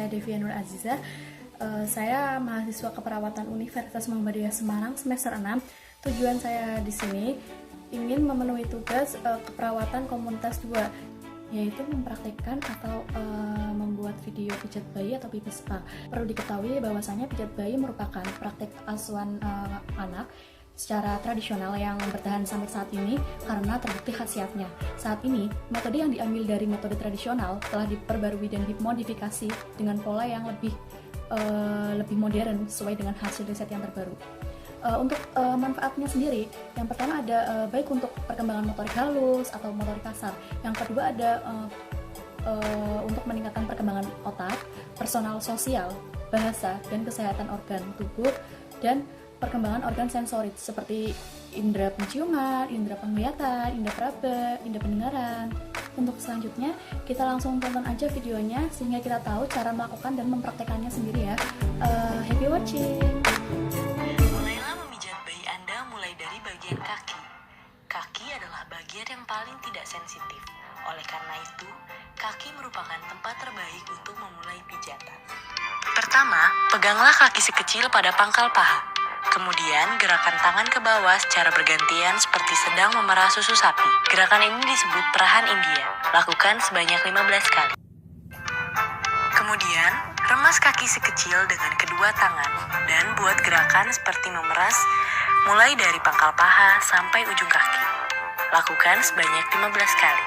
saya Devia Nur Aziza. Saya mahasiswa keperawatan Universitas Muhammadiyah Semarang semester 6. Tujuan saya di sini ingin memenuhi tugas keperawatan komunitas 2, yaitu mempraktikkan atau membuat video pijat bayi atau baby spa. Perlu diketahui bahwasanya pijat bayi merupakan praktik asuhan anak secara tradisional yang bertahan sampai saat ini karena terbukti khasiatnya. Saat ini, metode yang diambil dari metode tradisional telah diperbarui dan dimodifikasi dengan pola yang lebih modern sesuai dengan hasil riset yang terbaru. Untuk manfaatnya sendiri, yang pertama ada baik untuk perkembangan motorik halus atau motorik kasar. Yang kedua ada untuk meningkatkan perkembangan otak, personal sosial, bahasa, dan kesehatan organ tubuh, dan perkembangan organ sensorik seperti indera penciuman, indera penglihatan, indera peraba, indera pendengaran. Untuk selanjutnya, kita langsung tonton aja videonya sehingga kita tahu cara melakukan dan mempraktekannya sendiri ya. Happy watching! Mulailah memijat bayi Anda mulai dari bagian kaki. Kaki adalah bagian yang paling tidak sensitif. Oleh karena itu, kaki merupakan tempat terbaik untuk memulai pijatan. Pertama, peganglah kaki si kecil pada pangkal paha. Kemudian, gerakan tangan ke bawah secara bergantian seperti sedang memerah susu sapi. Gerakan ini disebut perahan India. Lakukan sebanyak 15 kali. Kemudian, remas kaki si kecil dengan kedua tangan dan buat gerakan seperti memeras mulai dari pangkal paha sampai ujung kaki. Lakukan sebanyak 15 kali.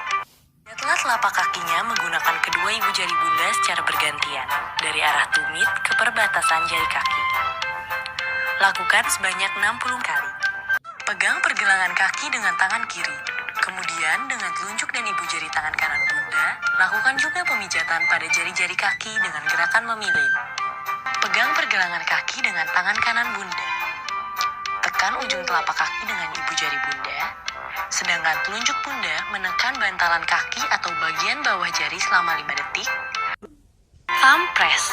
Lihatlah telapak kakinya menggunakan kedua ibu jari bunda secara bergantian dari arah tumit ke perbatasan jari kaki. Lakukan sebanyak 60 kali. Pegang pergelangan kaki dengan tangan kiri. Kemudian dengan telunjuk dan ibu jari tangan kanan bunda, lakukan juga pemijatan pada jari-jari kaki dengan gerakan memilin. Pegang pergelangan kaki dengan tangan kanan bunda. Tekan ujung telapak kaki dengan ibu jari bunda, sedangkan telunjuk bunda menekan bantalan kaki atau bagian bawah jari selama 5 detik. Thumb press.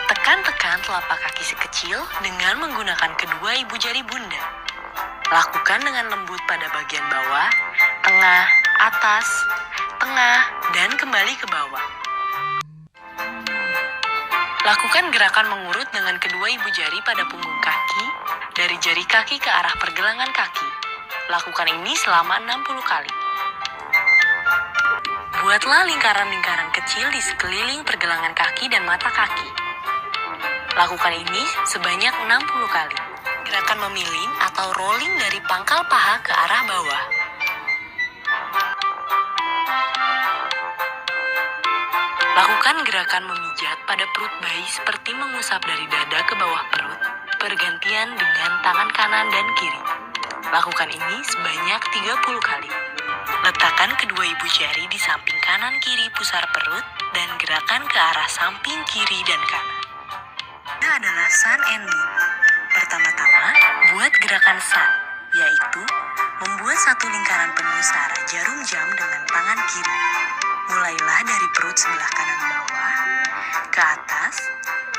Tekan-tekan telapak kaki si kecil dengan menggunakan kedua ibu jari bunda. Lakukan dengan lembut pada bagian bawah, tengah, atas, tengah, dan kembali ke bawah. Lakukan gerakan mengurut dengan kedua ibu jari pada punggung kaki, dari jari kaki ke arah pergelangan kaki. Lakukan ini selama 60 kali. Buatlah lingkaran-lingkaran kecil di sekeliling pergelangan kaki dan mata kaki. Lakukan ini sebanyak 60 kali. Gerakan memilin atau rolling dari pangkal paha ke arah bawah. Lakukan gerakan memijat pada perut bayi seperti mengusap dari dada ke bawah perut, bergantian dengan tangan kanan dan kiri. Lakukan ini sebanyak 30 kali. Letakkan kedua ibu jari di samping kanan kiri pusar perut dan gerakan ke arah samping kiri dan kanan. Ini adalah Sun and Moon. Pertama-tama, buat gerakan Sun, yaitu membuat satu lingkaran penuh searah jarum jam dengan tangan kiri. Mulailah dari perut sebelah kanan bawah, ke atas,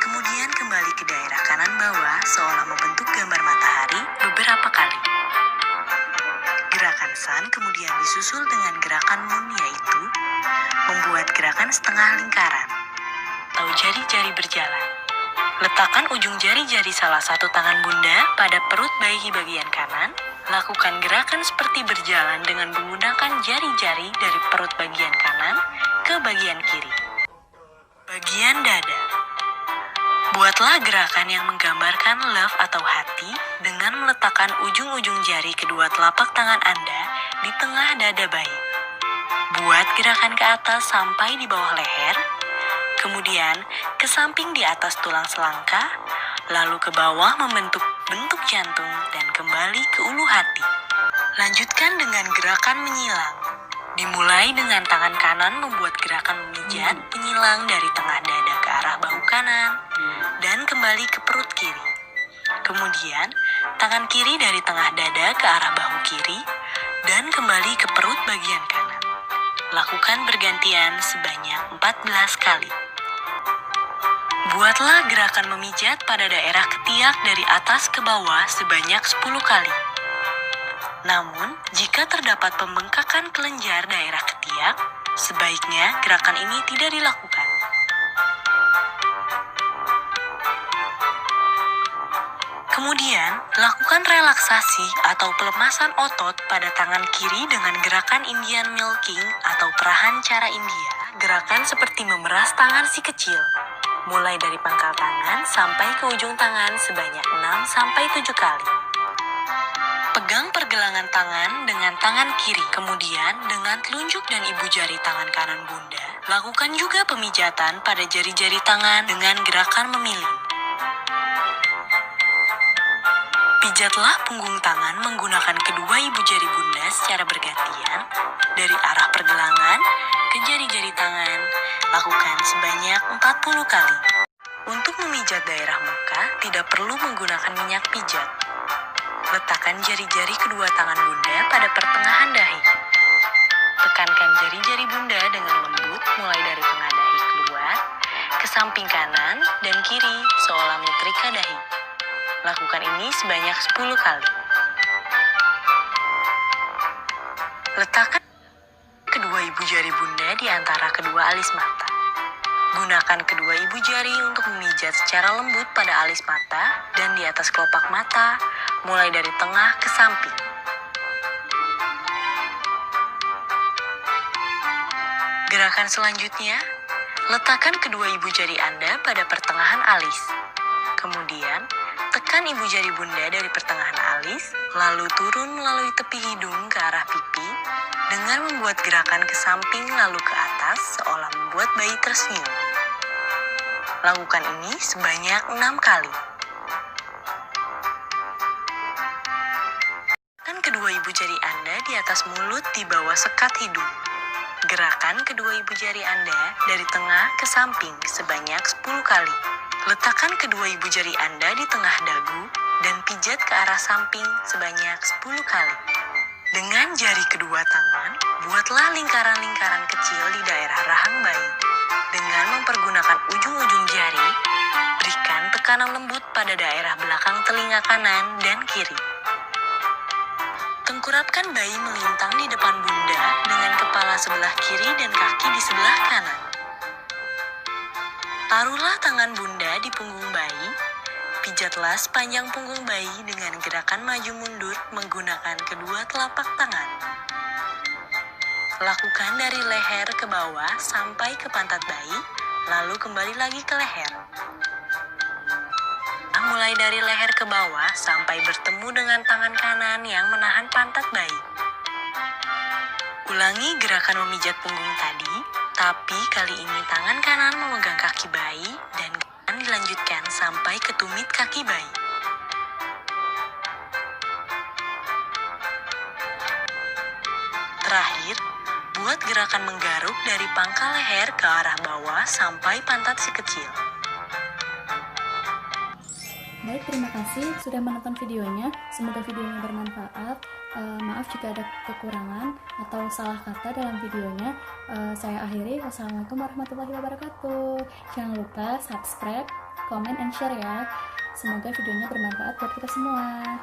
kemudian kembali ke daerah kanan bawah seolah membentuk gambar matahari beberapa kali. Gerakan Sun kemudian disusul dengan gerakan Moon, yaitu membuat gerakan setengah lingkaran atau jari-jari berjalan. Letakkan ujung jari-jari salah satu tangan bunda pada perut bayi bagian kanan. Lakukan gerakan seperti berjalan dengan menggunakan jari-jari dari perut bagian kanan ke bagian kiri. Bagian dada. Buatlah gerakan yang menggambarkan love atau hati dengan meletakkan ujung-ujung jari kedua telapak tangan Anda di tengah dada bayi. Buat gerakan ke atas sampai di bawah leher, kemudian ke samping di atas tulang selangka, lalu ke bawah membentuk bentuk jantung dan kembali ke ulu hati. Lanjutkan dengan gerakan menyilang. Dimulai dengan tangan kanan membuat gerakan memijat penyilang dari tengah dada ke arah bahu kanan dan kembali ke perut kiri. Kemudian, tangan kiri dari tengah dada ke arah bahu kiri dan kembali ke perut bagian kanan. Lakukan bergantian sebanyak 14 kali. Buatlah gerakan memijat pada daerah ketiak dari atas ke bawah sebanyak 10 kali. Namun, jika terdapat pembengkakan kelenjar daerah ketiak, sebaiknya gerakan ini tidak dilakukan. Kemudian, lakukan relaksasi atau pelemasan otot pada tangan kiri dengan gerakan Indian milking atau perahan cara India. Gerakan seperti memeras tangan si kecil, mulai dari pangkal tangan sampai ke ujung tangan sebanyak 6-7 kali. Pegang pergelangan tangan dengan tangan kiri, kemudian dengan telunjuk dan ibu jari tangan kanan Bunda, lakukan juga pemijatan pada jari-jari tangan dengan gerakan memiling. Pijatlah punggung tangan menggunakan kedua ibu jari Bunda secara bergantian dari arah pergelangan ke jari-jari tangan. Lakukan sebanyak 40 kali. Untuk memijat daerah muka, tidak perlu menggunakan minyak pijat. Letakkan jari-jari kedua tangan Bunda pada pertengahan dahi. Tekankan jari-jari Bunda dengan lembut mulai dari tengah dahi keluar ke samping kanan dan kiri seolah menyetrika dahi. Lakukan ini sebanyak 10 kali. Letakkan kedua ibu jari Bunda di antara kedua alis mata. Gunakan kedua ibu jari untuk memijat secara lembut pada alis mata dan di atas kelopak mata, mulai dari tengah ke samping. Gerakan selanjutnya, letakkan kedua ibu jari Anda pada pertengahan alis. Kemudian, tekan ibu jari Bunda dari pertengahan alis, lalu turun melalui tepi hidung ke arah pipi dengan membuat gerakan ke samping lalu ke atas seolah membuat bayi tersenyum. Lakukan ini sebanyak 6 kali. Tekan kedua ibu jari Anda di atas mulut di bawah sekat hidung. Gerakan kedua ibu jari Anda dari tengah ke samping sebanyak 10 kali. Letakkan kedua ibu jari Anda di tengah dagu dan pijat ke arah samping sebanyak 10 kali. Dengan jari kedua tangan, buatlah lingkaran-lingkaran kecil di daerah rahang bayi. Dengan mempergunakan ujung-ujung jari, berikan tekanan lembut pada daerah belakang telinga kanan dan kiri. Tengkurapkan bayi melintang di depan Bunda dengan kepala sebelah kiri dan kaki di sebelah kanan. Taruhlah tangan Bunda di punggung bayi. Pijatlah sepanjang punggung bayi dengan gerakan maju mundur menggunakan kedua telapak tangan. Lakukan dari leher ke bawah sampai ke pantat bayi, lalu kembali lagi ke leher. Mulai dari leher ke bawah sampai bertemu dengan tangan kanan yang menahan pantat bayi. Ulangi gerakan memijat punggung tadi, tapi kali ini tangan kanan memegang kaki bayi dan kanan dilanjutkan sampai ke tumit kaki bayi. Terakhir, buat gerakan menggaruk dari pangkal leher ke arah bawah sampai pantat si kecil. Baik, terima kasih sudah menonton videonya. Semoga videonya bermanfaat. Maaf jika ada kekurangan atau salah kata dalam videonya. Saya akhiri. Wassalamualaikum warahmatullahi wabarakatuh. Jangan lupa subscribe, comment, and share ya. Semoga videonya bermanfaat buat kita semua.